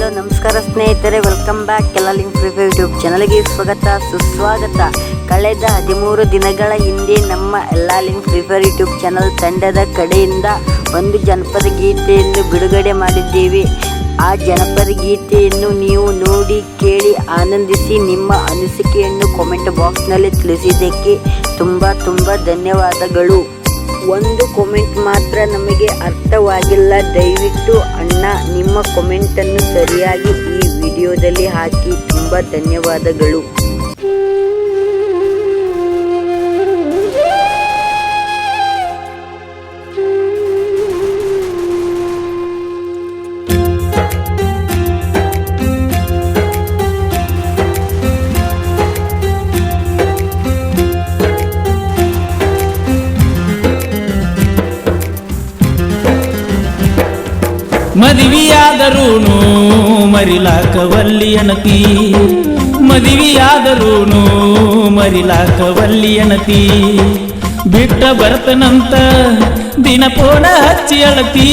Hello ನಮಸ್ಕಾರ ಸ್ನೇಹಿತರೆ, welcome back ಕೆಲಾಲಿಂಗ್ ಫ್ರೀ ಫೈರ್ ಯೂಟ್ಯೂಬ್ ಚಾನಲ್ಗೆ ಸ್ವಾಗತ ಸುಸ್ವಾಗತ. ಕಳೆದ 13 ದಿನಗಳ ಹಿಂದೆ ನಮ್ಮ ಎಲ್ಲಾಲಿಂಗ್ ಫ್ರೀ ಫೈರ್ ಯೂಟ್ಯೂಬ್ ಚಾನಲ್ ತಂಡದ ಕಡೆಯಿಂದ ಒಂದು ಜನಪದ ಗೀತೆಯನ್ನು ಬಿಡುಗಡೆ ಮಾಡಿದ್ದೇವೆ. ಆ ಜನಪದ ಗೀತೆಯನ್ನು ನೀವು ನೋಡಿ ಕೇಳಿ ಆನಂದಿಸಿ. ನಿಮ್ಮ ಅನಿಸಿಕೆಯನ್ನು ಕಾಮೆಂಟ್ ಬಾಕ್ಸ್ನಲ್ಲಿ ತಿಳಿಸಿದ್ದಕ್ಕೆ ತುಂಬ ಧನ್ಯವಾದಗಳು. ಒಂದು ಕಾಮೆಂಟ್ ಮಾತ್ರ ನಮಗೆ ಅರ್ಥವಾಗಿಲ್ಲ, ದಯವಿಟ್ಟು ಅಣ್ಣ ನಿಮ್ಮ ಕಾಮೆಂಟನ್ನು ಸರಿಯಾಗಿ ಈ ವಿಡಿಯೋದಲ್ಲಿ ಹಾಕಿ. ತುಂಬ ಧನ್ಯವಾದಗಳು. ಮದುವೆಯಾದರೂನು ಮರಿಲಾಕವಲ್ಲಿಯನತಿ, ಮದುವೆಯಾದರೂನು ಮರಿಲಾಕವಲ್ಲಿಯನತಿ. ಬಿಟ್ಟ ಬರ್ತನಂತ ದಿನ ಪೋಣ ಹಚ್ಚಿ ಅಳತಿ,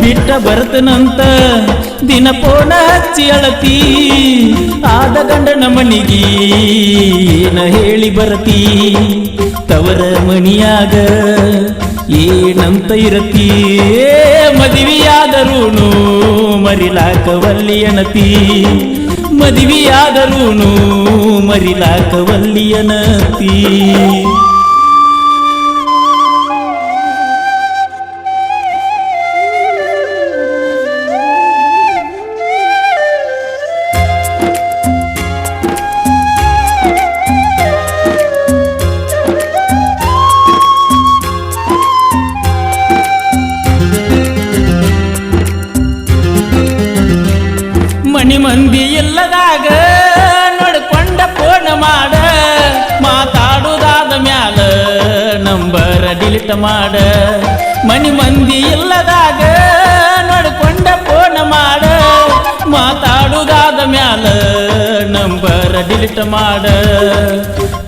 ಬಿಟ್ಟ ಬರ್ತನಂತ ದಿನ ಪೋಣ ಹಚ್ಚಿ ಅಳತಿ. ಆದ ಗಂಡನ ಮನಿಗೆ ಏನ ಹೇಳಿ ಬರತಿ, ತವರ ಮಣಿಯಾಗ ಏನಂತ ಇರತಿ. ಮದುವೆಯಾದರೂನು ಮರಿಲಾಕವಲ್ಲಿಯನತಿ, ಮದುವೆಯಾದರೂನು ಮರಿಲಾಕವಲ್ಲಿಯನತಿ. ಮನಿ ಮಂದಿ ಇಲ್ಲದಾಗ ನೋಡ್ಕೊಂಡ ಫೋನ್ ಮಾಡ, ಮಾತಾಡುದಾದ ಮ್ಯಾಲ ನಂಬರ್ ಡಿಲೀಟ್ ಮಾಡ. ಮನಿ ಮಂದಿ ಇಲ್ಲದಾಗ ನೋಡ್ಕೊಂಡ ಫೋನ್ ಮಾಡ, ಮಾತಾಡುದಾದ ಮ್ಯಾಲ ನಂಬರ್ ಡಿಲೀಟ್ ಮಾಡ.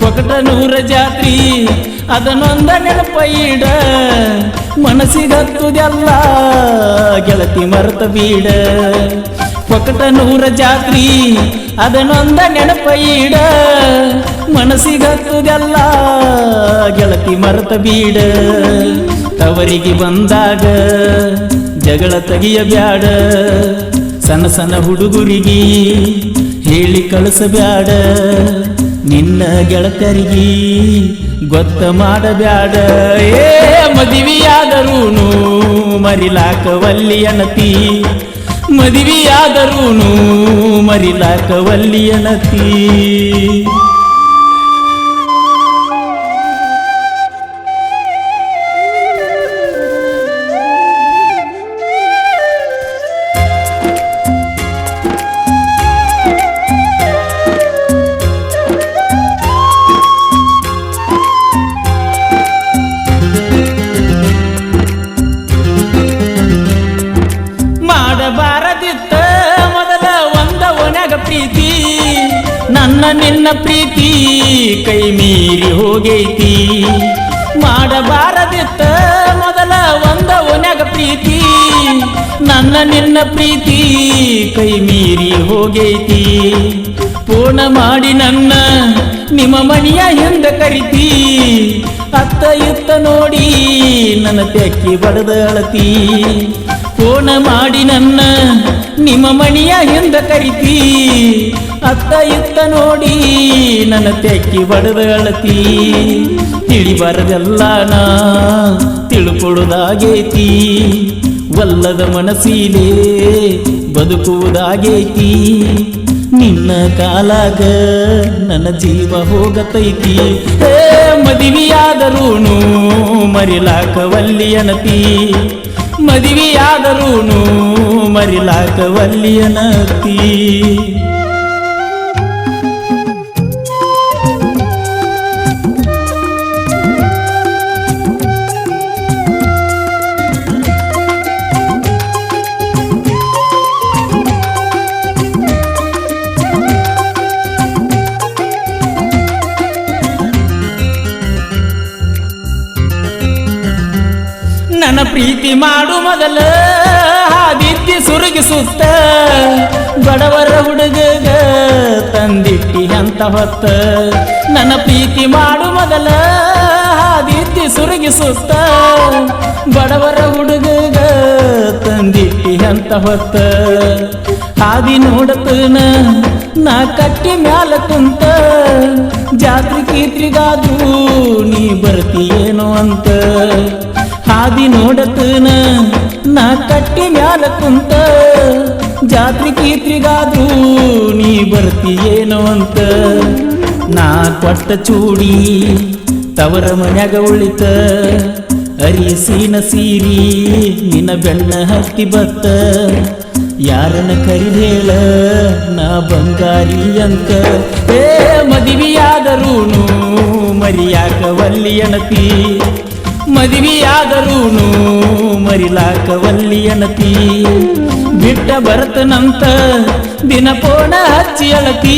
ಕೊಕಟನೂರ ಜಾತ್ರಿ ಅದನ್ನೊಂದ ನೆನಪ ಇಡ, ಮನಸ್ಸಿಗತ್ತುದೆಲ್ಲ ಗೆಳತಿ ಮರೆತ ಬೀಡ. ಕೊಕಟನೂರ ಜಾತ್ರಿ ಅದನ್ನೊಂದ ನೆನಪ ಇಡ, ಮನಸ್ಸಿಗತ್ತುದೆಲ್ಲ ಗೆಳತಿ ಮರೆತ ಬೀಡ. ತವರಿಗೆ ಬಂದಾಗ ಜಗಳ ತೆಗಿಯಬ್ಯಾಡ, ಸಣ್ಣ ಸಣ್ಣ ಹುಡುಗರಿಗೆ ಹೇಳಿ ಕಳಿಸಬ್ಯಾಡ. ನಿನ್ನ ಗೆಳತರಿಗೆ ಗೊತ್ತ ಮಾಡಬ್ಯಾಡ. ಮದುವೆಯಾದರೂನು ಮರಿಲಾಕವಲ್ಲಿಯನತಿ, ಮದುವೆಯಾದರೂನು ಮರಿಲಾಕವಲ್ಲಿಯನತಿ. ಮಾಡಬಾರದಿತ್ತ ಮೊದಲ ಒಂದ ಒಣಗ ಪ್ರೀತಿ, ನನ್ನ ನಿನ್ನ ಪ್ರೀತಿ ಕೈ ಮೀರಿ ಹೋಗೈತಿ. ಮಾಡಬಾರದಿತ್ತ ಮೊದಲ ಒಂದ ಒಣಗ ಪ್ರೀತಿ, ನನ್ನ ನಿನ್ನ ಪ್ರೀತಿ ಕೈ ಮೀರಿ ಹೋಗೈತಿ. ಫೋನ ಮಾಡಿ ನನ್ನ ನಿಮ್ಮ ಮನೆಯ ಹಿಂದ ಕರಿತಿ, ಅತ್ತ ಇತ್ತ ನೋಡಿ ನನ್ನ ತೆಕ್ಕಿ ಬಡದ ಅಳತಿ. ಫೋನ ಮಾಡಿ ನನ್ನ ನಿಮ್ಮ ಮನೆಯ ಹಿಂದ ಕರಿತಿ, ಅತ್ತ ಇತ್ತ ನೋಡಿ ನನ್ನ ತೆಕ್ಕಿ ಬಡದ ಅಳತಿ. ತಿಳಿಬಾರದೆಲ್ಲ ನಾ ತಿಳ್ಕೊಳ್ಳೋದಾಗೈತಿ, ಒಲ್ಲದ ಮನಸ್ಸಿಲೇ ಬದುಕುವುದಾಗೈತಿ. ನಿನ್ನ ಕಾಲಾಗ ನನ್ನ ಜೀವ ಹೋಗತೈತಿ. ಮದುವೆಯಾದರೂನು ಮರಿಲಾಕವಲ್ಲಿಯನತಿ, ಮದುವೆಯಾದರೂನು ಮರಿಲಾಕವಲ್ಲಿಯನತಿ. ನನ್ನ ಪ್ರೀತಿ ಮಾಡು ಮೊದಲ ಹಾದಿತ್ತಿ ಸುರುಗಿ ಸುತ್ತ ಬಡವರ ಹುಡುಗಗ ತಂದಿಟ್ಟಿ ಅಂತ ಹೊತ್ತ ನನ್ನ ಪ್ರೀತಿ ಮಾಡು ಮೊದಲ ಹಾದಿತ್ತಿ ಸುರುಗಿ ಸುತ್ತ ಬಡವರ ಹುಡುಗಗ ತಂದಿಟ್ಟಿ ಅಂತ ಹೊತ್ತ ಹಾದಿ ನೋಡತನ ನಾ ಕಟ್ಟಿ ಮ್ಯಾಲ ಕುಂತ ಜಾತ್ರೆ ಕೀತ್ರಿಗಾದ್ರೂ ನೀ ಬರ್ತೀಯೇನೋ ಅಂತ ಹಾದಿ ನೋಡತನ ನಾ ಕಟ್ಟಿ ಮ್ಯಾಲ ಕುಂತ ಜಾತ್ರೆ ಕೀತ್ರಿಗಾದ್ರೂ ನೀ ಬರ್ತೀಯೇನೋ ಅಂತ ನಾ ಕೊಟ್ಟ ಚೂಡಿ ತವರ ಮನ್ಯಾಗ ಉಳಿತ ಅರಿಸಿನ ಸೀರಿ ನಿನ್ನ ಬೆಣ್ಣ ಹತ್ತಿ ಬತ್ತ ಯಾರನ್ನ ಕರಿದು ಹೇಳ ನಾ ಬಂಗಾರಿ ಅಂತ ಏ ಮದುವೆಯಾದರೂನು ಮರಿಯಾಕ ವಲ್ಲಿಯನತಿ ಮದುವೆಯಾದರೂನು ಮರಿಲಾಕ ವಲ್ಲಿಯನತಿ ಬಿಟ್ಟ ಬರ್ತನಂತ ದಿನ ಪೋಣ ಹಚ್ಚಿ ಅಳತಿ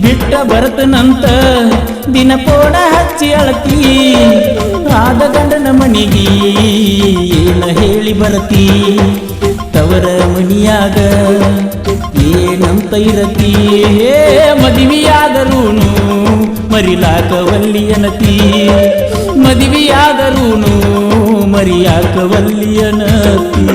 ಬಿಟ್ಟ ಬರ್ತನಂತ ದಿನ ಪೋಣ ಹಚ್ಚಿ ಅಳತಿ ಆದ ಗಂಡನ ಮನಿಗಿ ಏನ ಹೇಳಿ ಬರತಿ ತವರ ಮನಿಯಾಗ ಏನಂತ ಇರತಿ ಹೇ ಮದುವೆಯಾದರೂನು ಮರಿಲಾಕ ವಲ್ಲಿಯನತಿ ಮದುವೆಯಾದರೂನು ಮರಿಯಾಕ ವಲ್ಲಿಯನತಿ